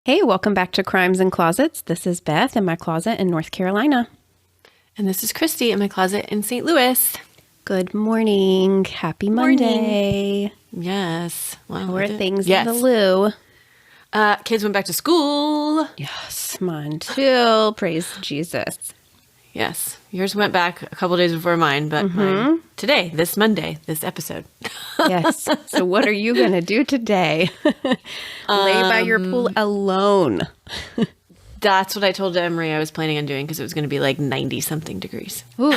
Hey, welcome back to Crimes and Closets. This is Beth in my closet in North Carolina. And this is Christy in my closet in St. Louis. Good morning. Happy Monday. Yes. Wow, how are things in the loo? Kids went back to school. Yes, mine too. Praise Jesus. Yes. Yours went back a couple days before mine, but mine today, this Monday, this episode. Yes. So what are you going to do today? Lay by your pool alone. That's what I told Emery I was planning on doing because it was going to be like 90-something degrees. Ooh.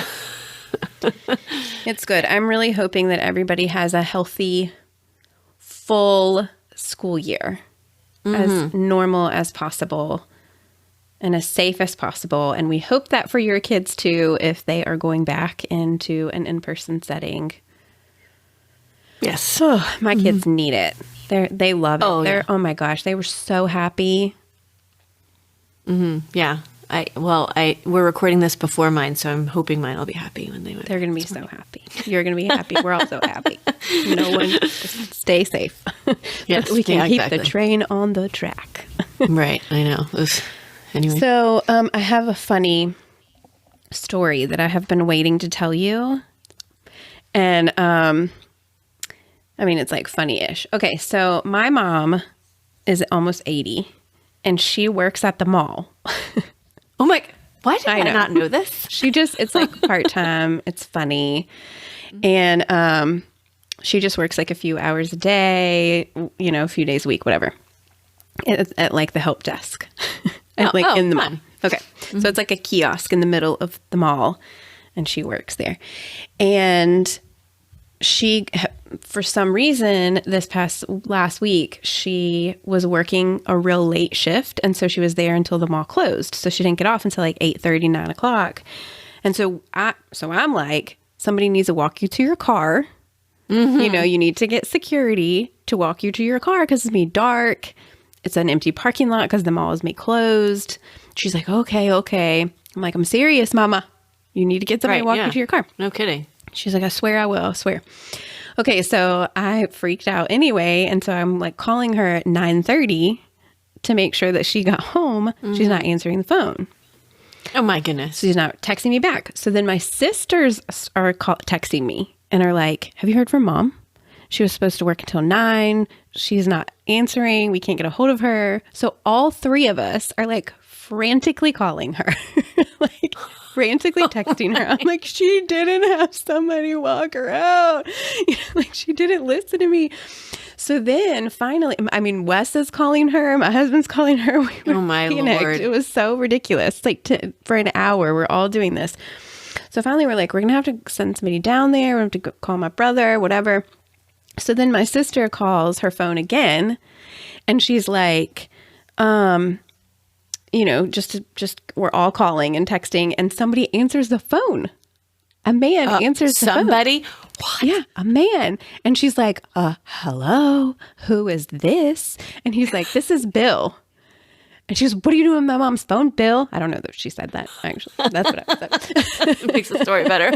It's good. I'm really hoping that everybody has a healthy, full school year. As normal as possible and as safe as possible. And we hope that for your kids too, if they are going back into an in-person setting. Yes. Oh, my kids need it. They love it. Oh my gosh, they were so happy. Yeah. We're recording this before mine, so I'm hoping mine will be happy when they went. They're going to be so happy. You're going to be happy. We're all so happy. No one, just stay safe. Yes, we can keep the train on the track. Right, I know. Anyway. So I have a funny story that I have been waiting to tell you. And it's like funny-ish. Okay, so my mom is almost 80 and she works at the mall. Oh my, why did I not know this? It's like part-time. It's funny. And she just works like a few hours a day, a few days a week, whatever, at like the help desk. In the mall. Okay. So it's like a kiosk in the middle of the mall and she works there. And she, for some reason, last week, she was working a real late shift. And so she was there until the mall closed. So she didn't get off until like 8:30, 9 o'clock. And so I'm like, somebody needs to walk you to your car. You need to get security to walk you to your car because it's going to be dark. It's an empty parking lot because the mall is closed. She's like, okay. I'm like, I'm serious, Mama. You need to get somebody to walk you to your car. No kidding. She's like, I swear I will. I swear. Okay, so I freaked out anyway. And so I'm like calling her at 9:30 to make sure that she got home. She's not answering the phone. Oh my goodness. She's not texting me back. So then my sisters are texting me and are like, have you heard from Mom? She was supposed to work until 9. She's not answering. We can't get a hold of her. So all three of us are like frantically calling her, like frantically texting her. I'm like, she didn't have somebody walk her out. Like she didn't listen to me. So then finally, Wes is calling her. My husband's calling her. Oh my Lord. It was so ridiculous. Like for an hour, we're all doing this. So finally we're like, we're going to have to send somebody down there. We have to call my brother, whatever. So then my sister calls her phone again and she's like, just we're all calling and texting and somebody answers the phone. A man answers the phone. Somebody? What? Yeah, a man. And she's like, hello, who is this? And he's like, this is Bill. And she goes, what are you doing with my mom's phone, Bill? I don't know that she said that, actually. That's what I said. It makes the story better.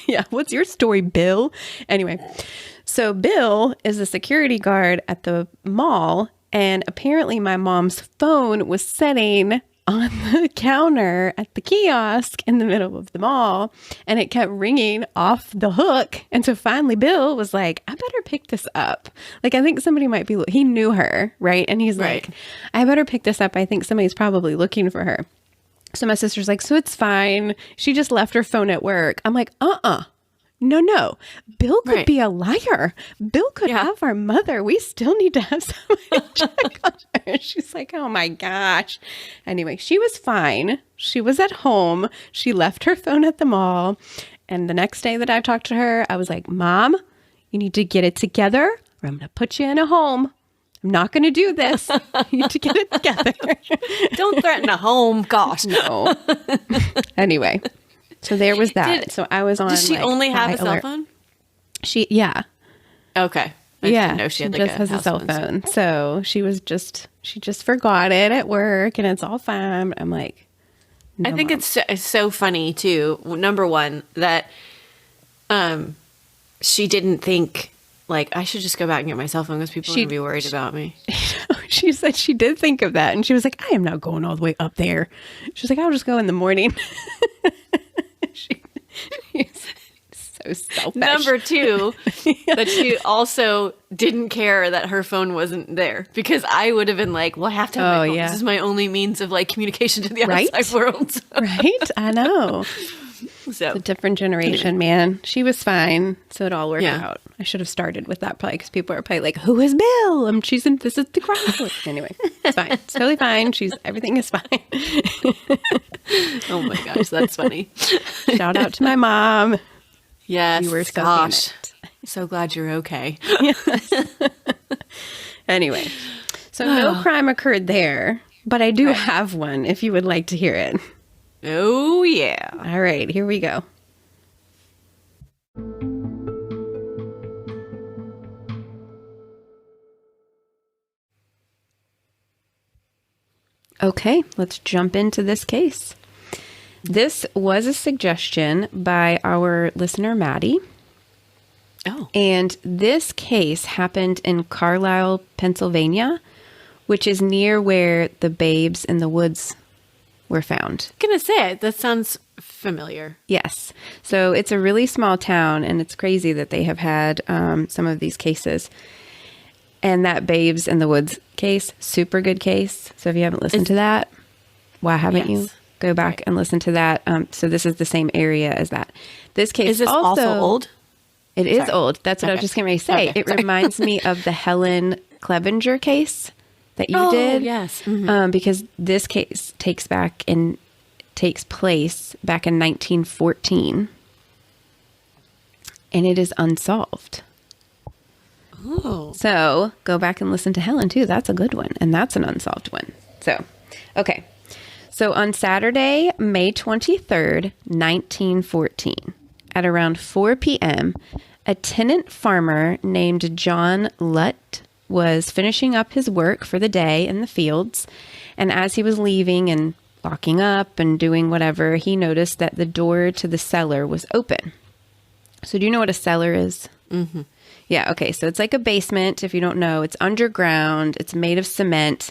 Yeah. What's your story, Bill? Anyway, so Bill is a security guard at the mall. And apparently my mom's phone was sitting on the counter at the kiosk in the middle of the mall. And it kept ringing off the hook. And so finally Bill was like, I better pick this up. Like, I think somebody might be, he knew her, right? And he's like, I better pick this up. I think somebody's probably looking for her. So my sister's like, so it's fine. She just left her phone at work. I'm like, No. Bill could be a liar. Bill could have our mother. We still need to have somebody check on her. She's like, oh my gosh. Anyway, she was fine. She was at home. She left her phone at the mall. And the next day that I talked to her, I was like, Mom, you need to get it together or I'm going to put you in a home. I'm not going to do this. You need to get it together. Don't threaten a home. Gosh. No. Anyway. So there was that. So I was on. Does she only have a cell phone? Yeah. Okay. I didn't know she had just has a cell phone. So she just forgot it at work and it's all fine. I'm like, no, I think Mom. it's so funny too. Number one, that she didn't think like, I should just go back and get my cell phone because people are going to be worried about me. She said she did think of that. And she was like, I am not going all the way up there. She was like, I'll just go in the morning. She's so selfish. Number two, that she also didn't care that her phone wasn't there, because I would have been like, well, I have to have my phone. Yeah. This is my only means of like communication to the Right? outside world. Right? I know. So It's a different generation, man. She was fine. So it all worked Yeah. out. I should have started with that probably because people are probably like, who is Bill? This is the crowd. Anyway, it's fine. It's totally fine. Everything is fine. oh my gosh, that's funny. Shout out to my mom. Yes, You were scoping gosh. it. So glad you're okay. Anyway, so no crime occurred there, but I do have one if you would like to hear it. Oh yeah. All right, here we go. Okay, let's jump into this case. This was a suggestion by our listener, Maddie. Oh. And this case happened in Carlisle, Pennsylvania, which is near where the babes in the woods were found. Gonna say it. That sounds familiar. Yes. So it's a really small town, and it's crazy that they have had some of these cases. And that Babes in the Woods case, super good case. So if you haven't listened to that, why haven't you? Yes. Go back and listen to that. So this is the same area as that. This case Is this also old? It is Sorry. old. That's what I was just going to say. Okay. It reminds me of the Helen Clevenger case that you did. Yes. Because this case takes place back in 1914, and it is unsolved. Oh. So go back and listen to Helen too. That's a good one, and that's an unsolved one. So, okay. So on Saturday, May 23rd, 1914, at around 4 p.m., a tenant farmer named John Lutt was finishing up his work for the day in the fields. And as he was leaving and locking up and doing whatever, he noticed that the door to the cellar was open. So do you know what a cellar is? Mm-hmm. Yeah, okay. So it's like a basement, if you don't know. It's underground. It's made of cement.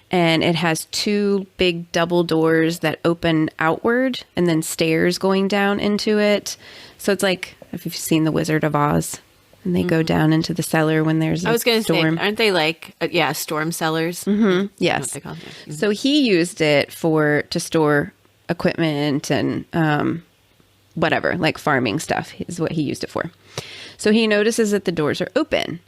And it has two big double doors that open outward and then stairs going down into it. So it's like, if you've seen The Wizard of Oz, and they go down into the cellar when there's a I was going to say, storm. aren't they like, storm cellars? Mm-hmm. Yes. What they call them. So he used it to store equipment and whatever, like farming stuff is what he used it for. So he notices that the doors are open,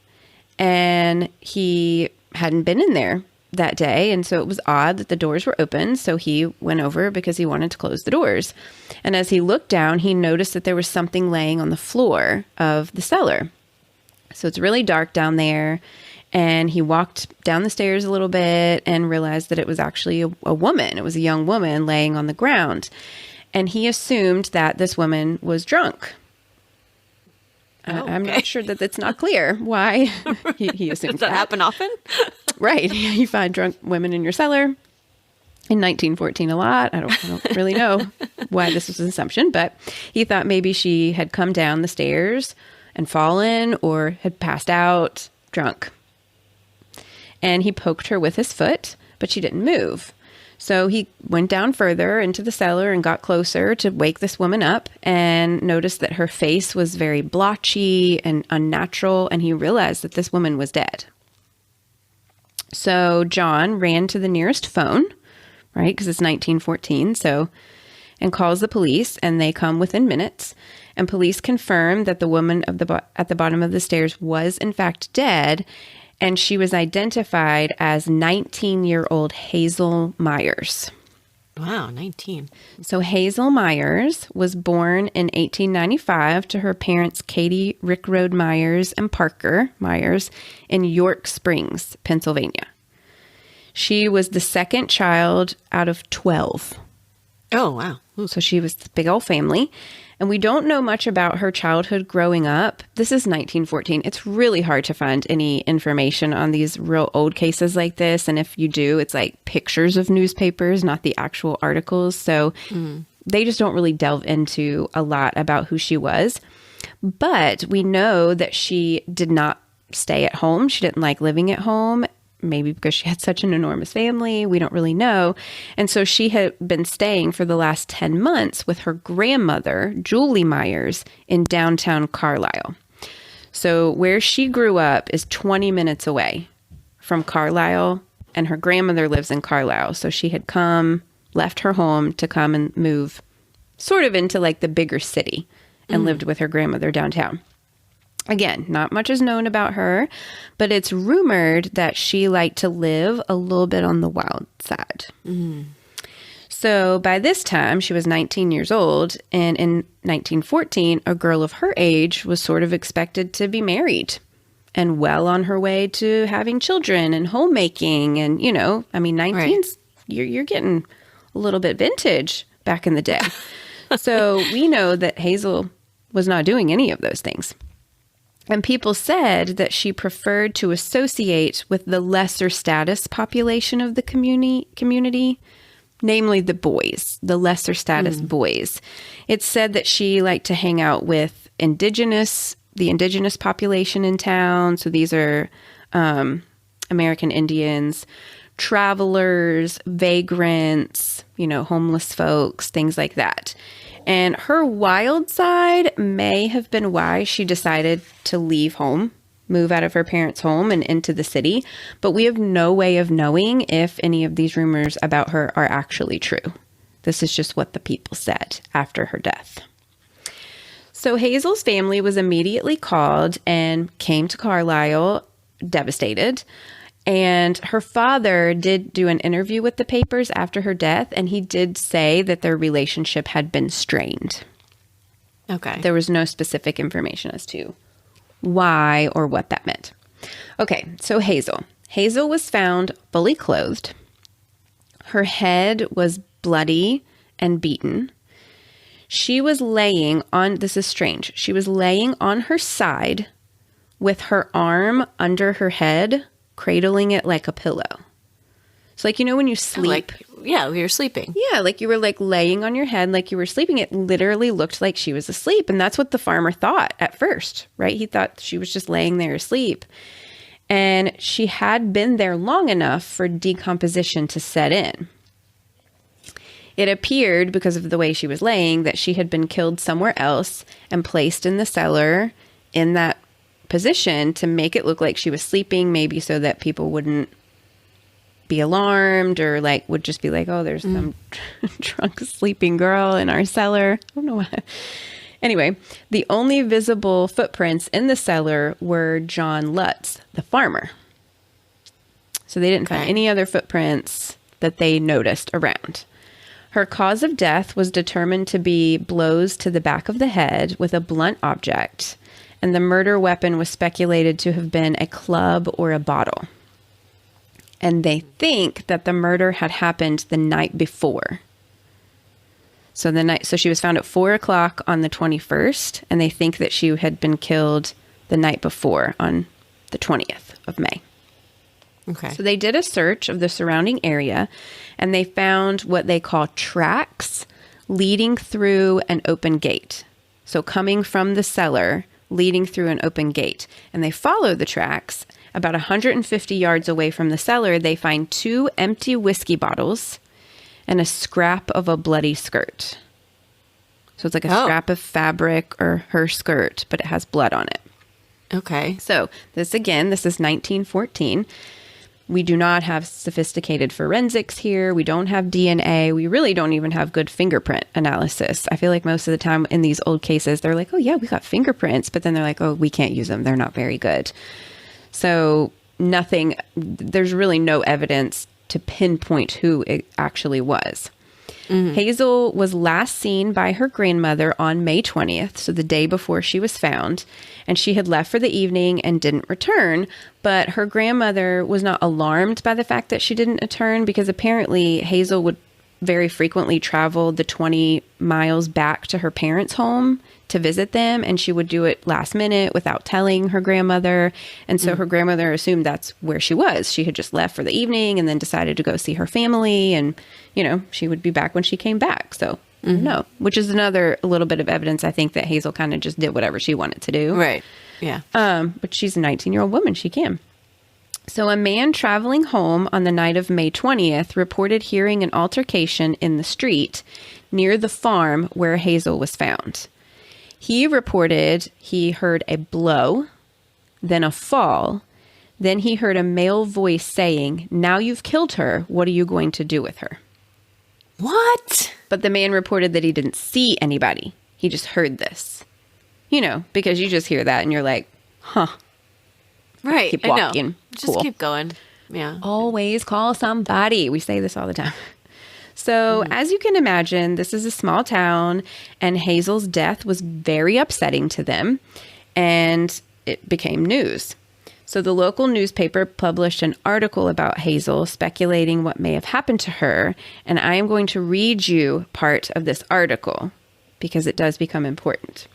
and he hadn't been in there that day. And so it was odd that the doors were open. So he went over because he wanted to close the doors. And as he looked down, he noticed that there was something laying on the floor of the cellar. So it's really dark down there. And he walked down the stairs a little bit and realized that it was actually a woman. It was a young woman laying on the ground. And he assumed that this woman was drunk. I'm not sure that it's not clear why he assumed Does that happen often? Right. You find drunk women in your cellar in 1914 a lot. I don't really know why this was an assumption, but he thought maybe she had come down the stairs and fallen or had passed out drunk. And he poked her with his foot, but she didn't move. So he went down further into the cellar and got closer to wake this woman up and noticed that her face was very blotchy and unnatural, and he realized that this woman was dead. So John ran to the nearest phone, right, because it's 1914, and calls the police, and they come within minutes. And police confirm that the woman at the bottom of the stairs was in fact dead, and she was identified as 19-year-old Hazel Myers. Wow, 19. So Hazel Myers was born in 1895 to her parents Katie Rickroad Myers and Parker Myers in York Springs, Pennsylvania. She was the second child out of 12. Oh, wow. Ooh. So she was the big old family. And we don't know much about her childhood growing up. This is 1914. It's really hard to find any information on these real old cases like this. And if you do, it's like pictures of newspapers, not the actual articles. So they just don't really delve into a lot about who she was. But we know that she did not stay at home. She didn't like living at home, maybe because she had such an enormous family. We don't really know. And so she had been staying for the last 10 months with her grandmother, Julie Myers, in downtown Carlisle. So where she grew up is 20 minutes away from Carlisle, and her grandmother lives in Carlisle. So she had left her home to come and move sort of into like the bigger city and lived with her grandmother downtown. Again, not much is known about her, but it's rumored that she liked to live a little bit on the wild side. So by this time, she was 19 years old, and in 1914, a girl of her age was sort of expected to be married and well on her way to having children and homemaking. And, you know, I mean, 19's, you're getting a little bit vintage back in the day. So we know that Hazel was not doing any of those things. And people said that she preferred to associate with the lesser status population of the community, namely the boys, the lesser status boys. It's said that she liked to hang out with the indigenous population in town. So these are American Indians, travelers, vagrants, you know, homeless folks, things like that. And her wild side may have been why she decided to leave home, move out of her parents' home and into the city. But we have no way of knowing if any of these rumors about her are actually true. This is just what the people said after her death. So Hazel's family was immediately called and came to Carlisle, devastated. And her father did do an interview with the papers after her death, and he did say that their relationship had been strained. Okay. There was no specific information as to why or what that meant. Okay, so Hazel. Hazel was found fully clothed. Her head was bloody and beaten. She was laying on, this is strange, she was laying on her side with her arm under her head, cradling it like a pillow. So like, you know, when you sleep. We were sleeping. Yeah, like you were like laying on your head like you were sleeping. It literally looked like she was asleep. And that's what the farmer thought at first, right? He thought she was just laying there asleep. And she had been there long enough for decomposition to set in. It appeared, because of the way she was laying, that she had been killed somewhere else and placed in the cellar in that position to make it look like she was sleeping, maybe so that people wouldn't be alarmed or like would just be like, oh, there's some drunk sleeping girl in our cellar. I don't know why. Anyway, the only visible footprints in the cellar were John Lutz, the farmer. So they didn't find any other footprints that they noticed around. Her cause of death was determined to be blows to the back of the head with a blunt object, and the murder weapon was speculated to have been a club or a bottle. And they think that the murder had happened the night before. So she was found at 4:00 on the 21st, and they think that she had been killed the night before on the 20th of May. Okay. So they did a search of the surrounding area, and they found what they call tracks leading through an open gate. So coming from the cellar, leading through an open gate. And they follow the tracks. About 150 yards away from the cellar, they find 2 empty whiskey bottles and a scrap of a bloody skirt. So it's like a scrap of fabric or her skirt, but it has blood on it. Okay. So this is 1914. We do not have sophisticated forensics here. We don't have DNA. We really don't even have good fingerprint analysis. I feel like most of the time in these old cases, they're like, oh yeah, we got fingerprints. But then they're like, oh, we can't use them. They're not very good. So there's really no evidence to pinpoint who it actually was. Mm-hmm. Hazel was last seen by her grandmother on May 20th, so the day before she was found, and she had left for the evening and didn't return, but her grandmother was not alarmed by the fact that she didn't return because apparently Hazel would very frequently travel the 20 miles back to her parents' home to visit them, and she would do it last minute without telling her grandmother, and so her grandmother assumed that's where she was. She had just left for the evening and then decided to go see her family, and, you know, she would be back when she came back. So No, which is another little bit of evidence, I think, that Hazel kind of just did whatever she wanted to do. Right. Yeah. But she's a 19-year-old woman. She can. So a man traveling home on the night of May 20th reported hearing an altercation in the street near the farm where Hazel was found. He reported he heard a blow, then a fall. Then he heard a male voice saying, "Now you've killed her. What are you going to do with her?" What? But the man reported that he didn't see anybody. He just heard this. You know, because you just hear that and you're like, huh. Right. Keep I know. walking. Just Cool. keep going. Yeah. Always call somebody. We say this all the time. So, as you can imagine, this is a small town, and Hazel's death was very upsetting to them, and it became news. So, the local newspaper published an article about Hazel, speculating what may have happened to her, and I am going to read you part of this article because it does become important.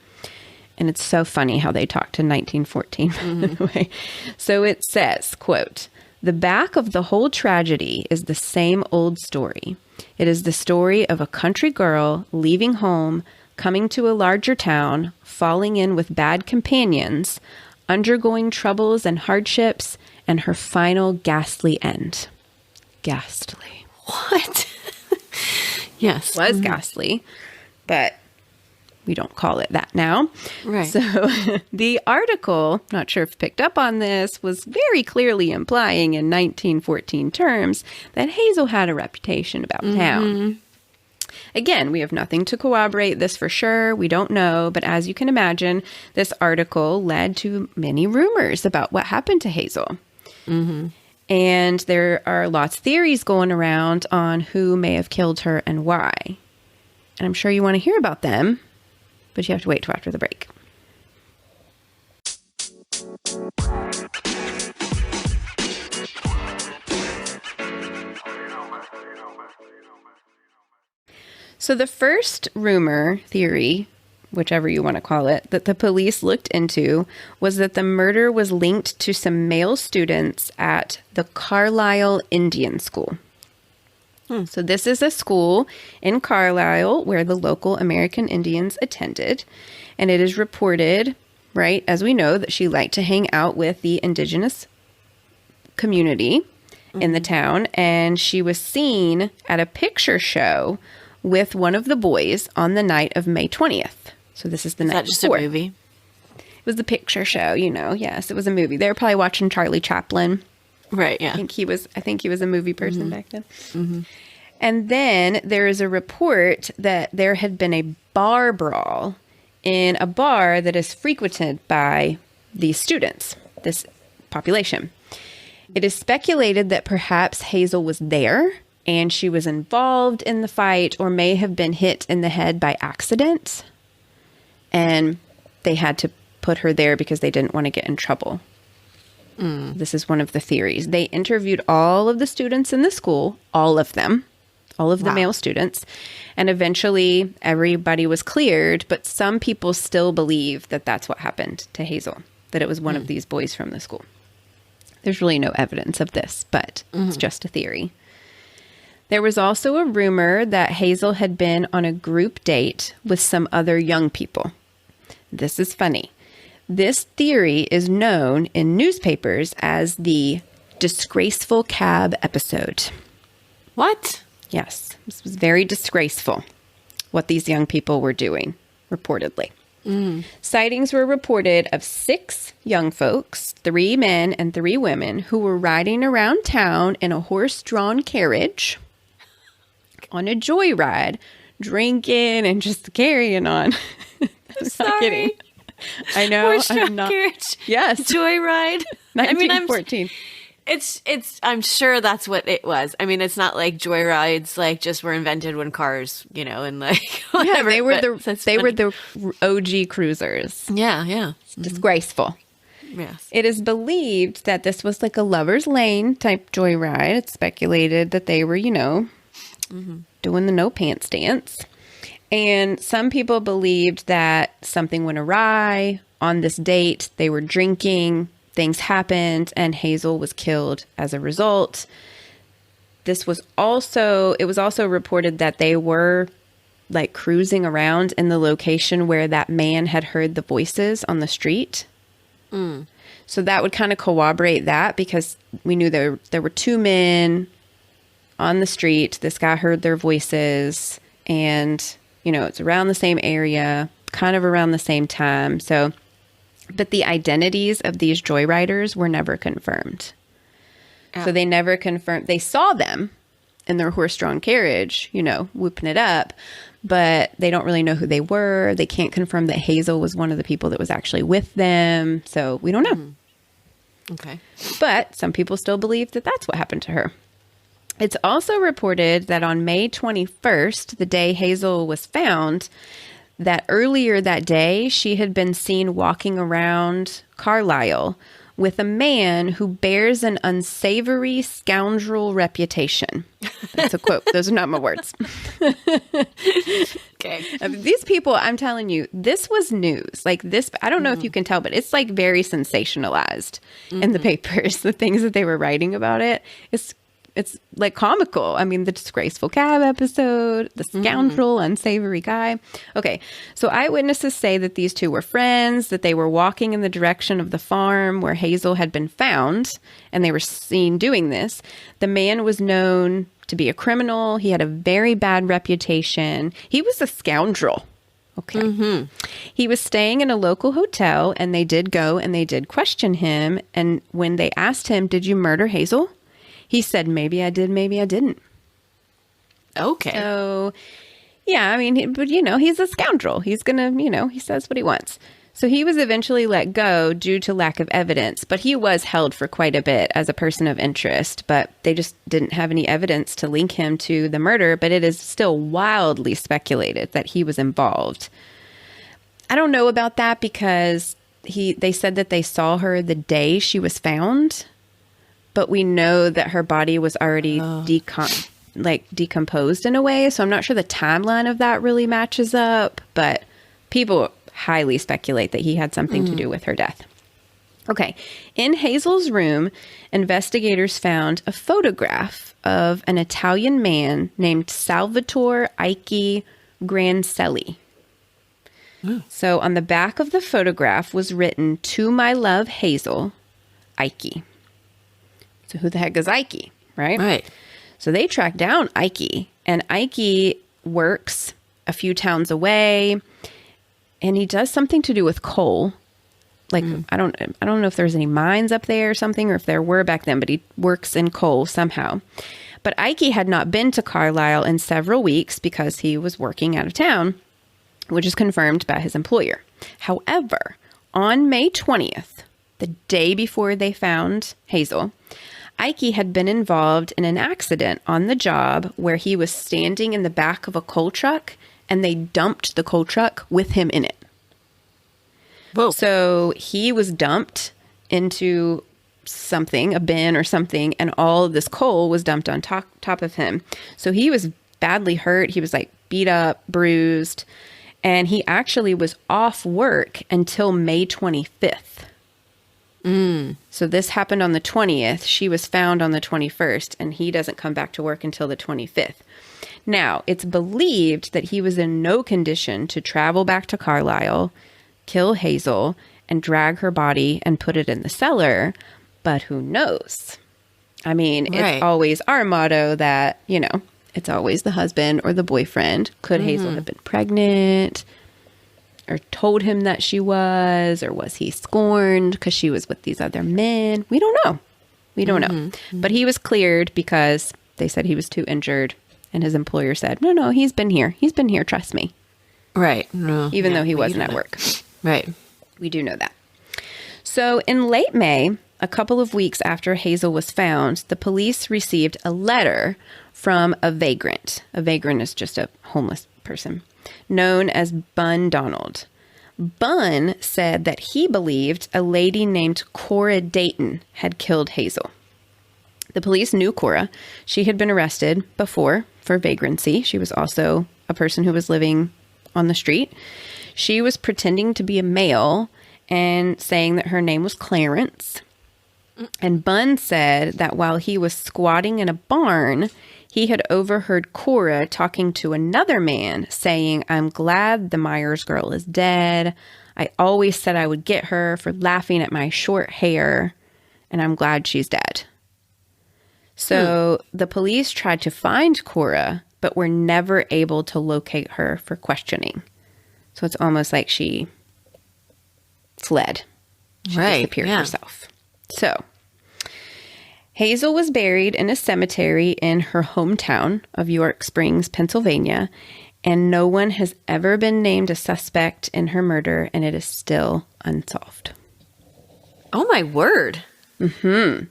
And it's so funny how they talked in 1914, by the way. So it says, quote, "The back of the whole tragedy is the same old story. It is the story of a country girl leaving home, coming to a larger town, falling in with bad companions, undergoing troubles and hardships, and her final ghastly end." Ghastly. What? Yes. Was ghastly, but we don't call it that now. Right. So the article, not sure if picked up on this, was very clearly implying in 1914 terms that Hazel had a reputation about town. Again, we have nothing to corroborate this for sure. We don't know. But as you can imagine, this article led to many rumors about what happened to Hazel. And there are lots of theories going around on who may have killed her and why. And I'm sure you want to hear about them, but you have to wait till after the break. So the first rumor, theory, whichever you want to call it, that the police looked into was that the murder was linked to some male students at the Carlisle Indian School. So this is a school in Carlisle where the local American Indians attended. And it is reported, right, as we know, that she liked to hang out with the indigenous community in the town. And she was seen at a picture show with one of the boys on the night of May 20th. So this is the night Is that just before. a movie? It was the picture show, you know. Yes, it was a movie. They were probably watching Charlie Chaplin. Right. Yeah. I think he was a movie person back then. And then there is a report that there had been a bar brawl in a bar that is frequented by these students, this population. It is speculated that perhaps Hazel was there and she was involved in the fight or may have been hit in the head by accident. And they had to put her there because they didn't want to get in trouble. This is one of the theories. They interviewed all of the students in the school, all of them, all of the male students. And eventually everybody was cleared, but some people still believe that that's what happened to Hazel, that it was one of these boys from the school. There's really no evidence of this, but it's just a theory. There was also a rumor that Hazel had been on a group date with some other young people. This is funny. This theory is known in newspapers as the disgraceful cab episode. What? Yes, this was very disgraceful, what these young people were doing, reportedly. Sightings were reported of 6 young folks, 3 men and 3 women, who were riding around town in a horse-drawn carriage on a joyride, drinking and just carrying on. I'm not Sorry. kidding. I know. Horse-drawn not. carriage. Yes. Joyride. I mean, 1914. I'm sure that's what it was. I mean, it's not like joyrides like just were invented when cars, you know, and like whatever. Yeah, they were but the OG cruisers. Yeah, yeah. Disgraceful. Yes. It is believed that this was like a lover's lane type joyride. It's speculated that they were, you know, doing the no pants dance. And some people believed that something went awry on this date. They were drinking, things happened, and Hazel was killed as a result. It was also reported that they were like cruising around in the location where that man had heard the voices on the street. So that would kind of corroborate that, because we knew there were two men on the street. This guy heard their voices, and, it's around the same area, kind of around the same time. So, but the identities of these joyriders were never confirmed. Oh. So they never confirmed. They saw them in their horse-drawn carriage, whooping it up, but they don't really know who they were. They can't confirm that Hazel was one of the people that was actually with them. So we don't know. Okay. But some people still believe that that's what happened to her. It's also reported that on May 21st, the day Hazel was found, that earlier that day, she had been seen walking around Carlisle with a man who bears an unsavory scoundrel reputation. That's a quote. Those are not my words. Okay. These people, I'm telling you, this was news. Like this, I don't know if you can tell, but it's like very sensationalized in the papers, the things that they were writing about it. It's like comical. I mean, the disgraceful cab episode, the scoundrel, unsavory guy. Okay, so eyewitnesses say that these two were friends, that they were walking in the direction of the farm where Hazel had been found, and they were seen doing this. The man was known to be a criminal. He had a very bad reputation. He was a scoundrel. Okay. He was staying in a local hotel, and they did go and they did question him. And when they asked him, "Did you murder Hazel?" He said, "Maybe I did, maybe I didn't." Okay. So, yeah, I mean, but he's a scoundrel. He's going to, he says what he wants. So he was eventually let go due to lack of evidence, but he was held for quite a bit as a person of interest, but they just didn't have any evidence to link him to the murder, but it is still wildly speculated that he was involved. I don't know about that, because they said that they saw her the day she was found. But we know that her body was already decomposed in a way. So I'm not sure the timeline of that really matches up. But people highly speculate that he had something to do with her death. Okay. In Hazel's room, investigators found a photograph of an Italian man named Salvatore Ike Grancelli. So on the back of the photograph was written, "To my love, Hazel, Ike." So who the heck is Ike, right? Right. So they tracked down Ike, and Ike works a few towns away, and he does something to do with coal. Like, I don't know if there's any mines up there or something, or if there were back then, but he works in coal somehow. But Ike had not been to Carlisle in several weeks because he was working out of town, which is confirmed by his employer. However, on May 20th, the day before they found Hazel, Ike had been involved in an accident on the job where he was standing in the back of a coal truck, and they dumped the coal truck with him in it. Whoa. So he was dumped into something, a bin or something, and all of this coal was dumped on top of him. So he was badly hurt. He was like beat up, bruised, and he actually was off work until May 25th. So this happened on the 20th. She was found on the 21st, and he doesn't come back to work until the 25th. Now, it's believed that he was in no condition to travel back to Carlisle, kill Hazel, and drag her body and put it in the cellar. But who knows? I mean, Right. It's always our motto that, it's always the husband or the boyfriend. Could Hazel have been pregnant? Or told him that she was, or was he scorned because she was with these other men? We don't know. We don't know. But he was cleared because they said he was too injured. And his employer said, no, he's been here. He's been here. Trust me. Right. No, Even though he we wasn't know at that. work. Right. We do know that. So in late May, a couple of weeks after Hazel was found, the police received a letter from a vagrant. A vagrant is just a homeless person known as Bun Donald. Bun said that he believed a lady named Cora Dayton had killed Hazel. The police knew Cora. She had been arrested before for vagrancy. She was also a person who was living on the street. She was pretending to be a male and saying that her name was Clarence. And Bun said that while he was squatting in a barn, he had overheard Cora talking to another man saying, "I'm glad the Myers girl is dead. I always said I would get her for laughing at my short hair, and I'm glad she's dead." So the police tried to find Cora, but were never able to locate her for questioning. So it's almost like she fled. She disappeared herself. So Hazel was buried in a cemetery in her hometown of York Springs, Pennsylvania, and no one has ever been named a suspect in her murder, and it is still unsolved. Oh, my word. Mm-hmm.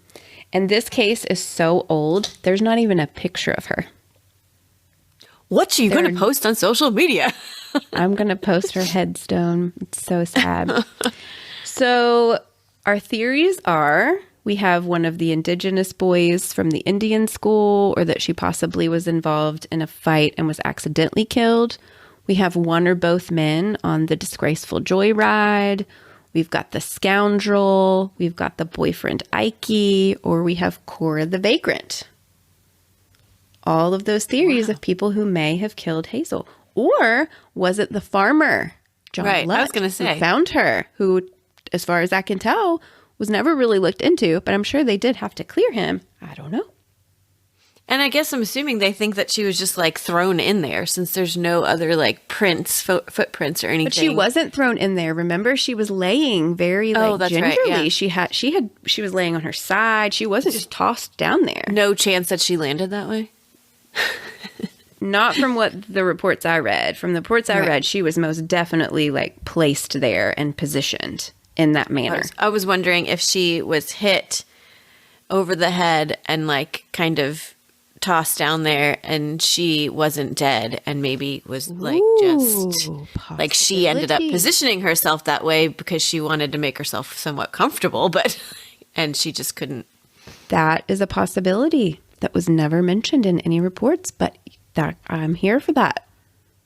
And this case is so old, there's not even a picture of her. What are you going to post on social media? I'm going to post her headstone. It's so sad. So our theories are we have one of the indigenous boys from the Indian school, or that she possibly was involved in a fight and was accidentally killed. We have one or both men on the disgraceful joyride. We've got the scoundrel. We've got the boyfriend Ike, or we have Cora the vagrant. All of those theories of people who may have killed Hazel. Or was it the farmer, John Lutt, I was going to say, who found her, who, as far as I can tell, was never really looked into, but I'm sure they did have to clear him. I don't know. And I guess I'm assuming they think that she was just like thrown in there, since there's no other like prints, footprints or anything. But she wasn't thrown in there. Remember, she was laying very gingerly. Right, yeah. She was laying on her side. She wasn't just tossed down there. No chance that she landed that way? Not from what the reports I read. From the reports I read, she was most definitely like placed there and positioned in that manner. I was wondering if she was hit over the head and like kind of tossed down there, and she wasn't dead, and maybe was like just like she ended up positioning herself that way because she wanted to make herself somewhat comfortable, but and she just couldn't. That is a possibility that was never mentioned in any reports, but that I'm here for that.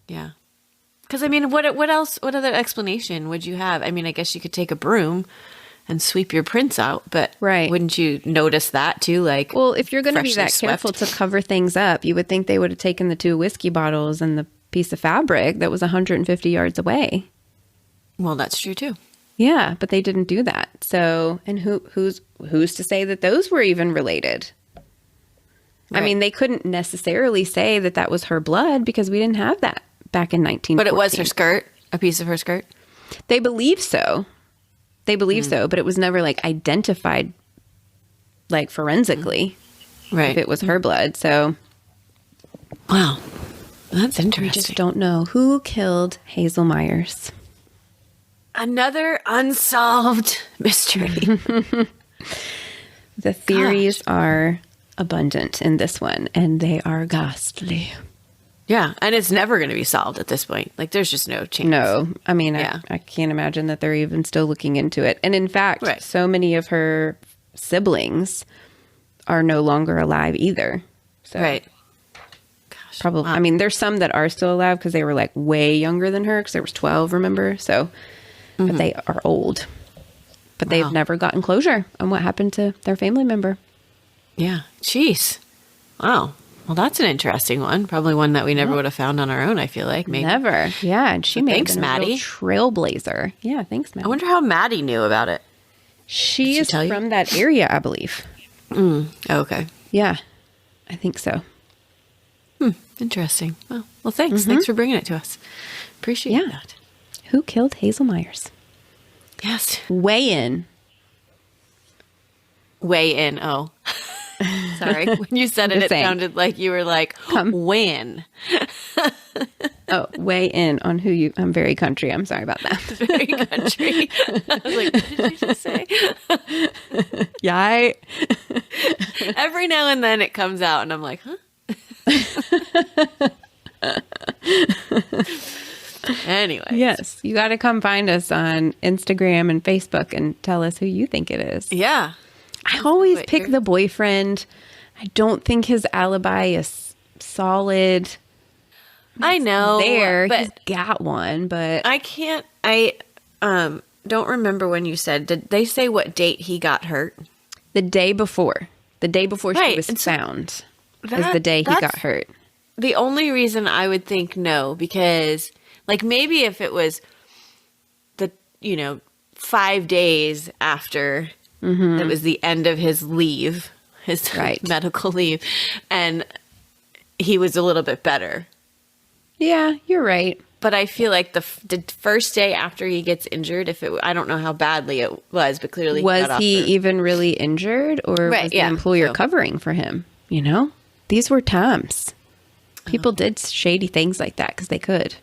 Yeah. Because I mean, what else? What other explanation would you have? I mean, I guess you could take a broom and sweep your prints out, but wouldn't you notice that too? Like, well, if you're going to be that careful to cover things up, you would think they would have taken the 2 whiskey bottles and the piece of fabric that was 150 yards away. Well, that's true too. Yeah, but they didn't do that. So, and who's to say that those were even related? Right. I mean, they couldn't necessarily say that that was her blood because we didn't have that back in 1914. But it was her skirt, a piece of her skirt? They believe so. They believe so, but it was never like identified like forensically. Right. If it was her blood. So, wow. That's interesting. We just don't know who killed Hazel Myers. Another unsolved mystery. The theories are abundant in this one, and they are ghastly. Yeah, and it's never going to be solved at this point. Like, there's just no chance. No, I mean, I can't imagine that they're even still looking into it. And in fact, so many of her siblings are no longer alive either. So Gosh, probably, I mean, there's some that are still alive because they were like way younger than her because there was 12, remember? So, but they are old. But they've never gotten closure on what happened to their family member. Yeah. Jeez. Wow. Well, that's an interesting one. Probably one that we never would have found on our own, I feel like. Maybe. Never. Yeah. And she made a Maddie. real trailblazer. Yeah. Thanks, Maddie. I wonder how Maddie knew about it. She is from that area, I believe. Okay. Yeah. I think so. Interesting. Well, thanks. Thanks for bringing it to us. Appreciate that. Who killed Hazel Myers? Yes. Weigh in. Oh. Sorry. When you said it, it sounded like you were like, when? Weigh in on who you... I'm very country. I'm sorry about that. Very country. I was like, what did you just say? Yeah. Every now and then it comes out and I'm like, huh? Anyway. Yes. You got to come find us on Instagram and Facebook and tell us who you think it is. Yeah. I always pick the boyfriend. I don't think his alibi is solid. I know. He's got one, but I can't. I don't remember when you said. Did they say what date he got hurt? The day before. The day before she was found. is the day he got that's hurt. the only reason I would think no, because like maybe if it was the, 5 days after it was the end of his leave, his Right. medical leave, and he was a little bit better. Yeah, you're right. But I feel like the first day after he gets injured, I don't know how badly it was, but clearly Was got he off even really injured, or Right, was the yeah, employer so- covering for him? These were times. People did shady things like that because they could.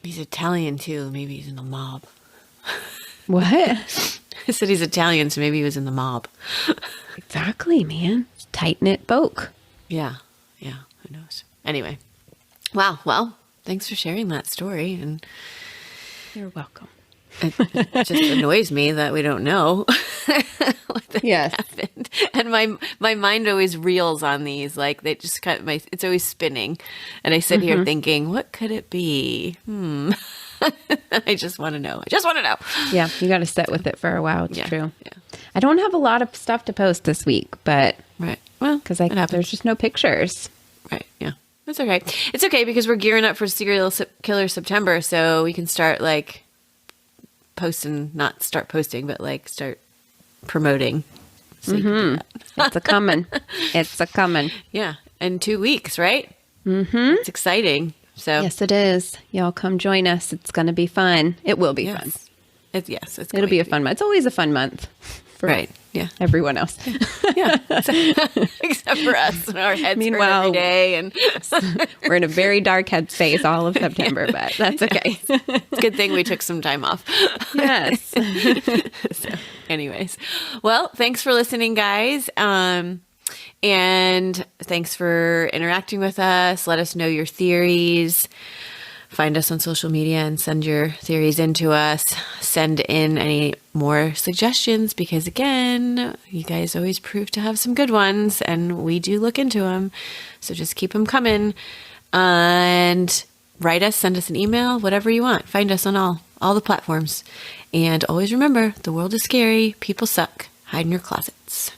he's Italian too. Maybe he's in the mob. What? I said he's Italian, so maybe he was in the mob. Exactly, man. Tight-knit folk. Yeah. Who knows? Anyway. Wow. Well, thanks for sharing that story. And You're welcome. it just annoys me that we don't know what Yes. happened. And my mind always reels on these. Like they just it's always spinning. And I sit here thinking, what could it be? I just want to know. Yeah, you got to sit with it for a while. It's Yeah, true. yeah. I don't have a lot of stuff to post this week, but Right. Well, because it happens. there's just no pictures. Right. Yeah. It's okay. It's okay because we're gearing up for Serial Killer September, so we can start like not start posting, but like start promoting. So you can do that. It's a coming. It's a coming. Yeah. In 2 weeks, right? Mm-hmm. It's exciting. So Yes, it is. Y'all come join us. It's going to be fun. It will be fun. It's It'll going be a to fun month. It's always a fun month for Right. Yeah. everyone else. Yeah. Except for us and our heads Meanwhile, hurt every day. And We're in a very dark headspace all of September, but that's okay. it's a good thing we took some time off. Yes. So, anyways, well, thanks for listening, guys. And thanks for interacting with us. Let us know your theories. Find us on social media and send your theories in to us. Send in any more suggestions because, again, you guys always prove to have some good ones, and we do look into them. So just keep them coming. And write us, send us an email, whatever you want. Find us on all the platforms. And always remember, the world is scary. People suck. Hide in your closets.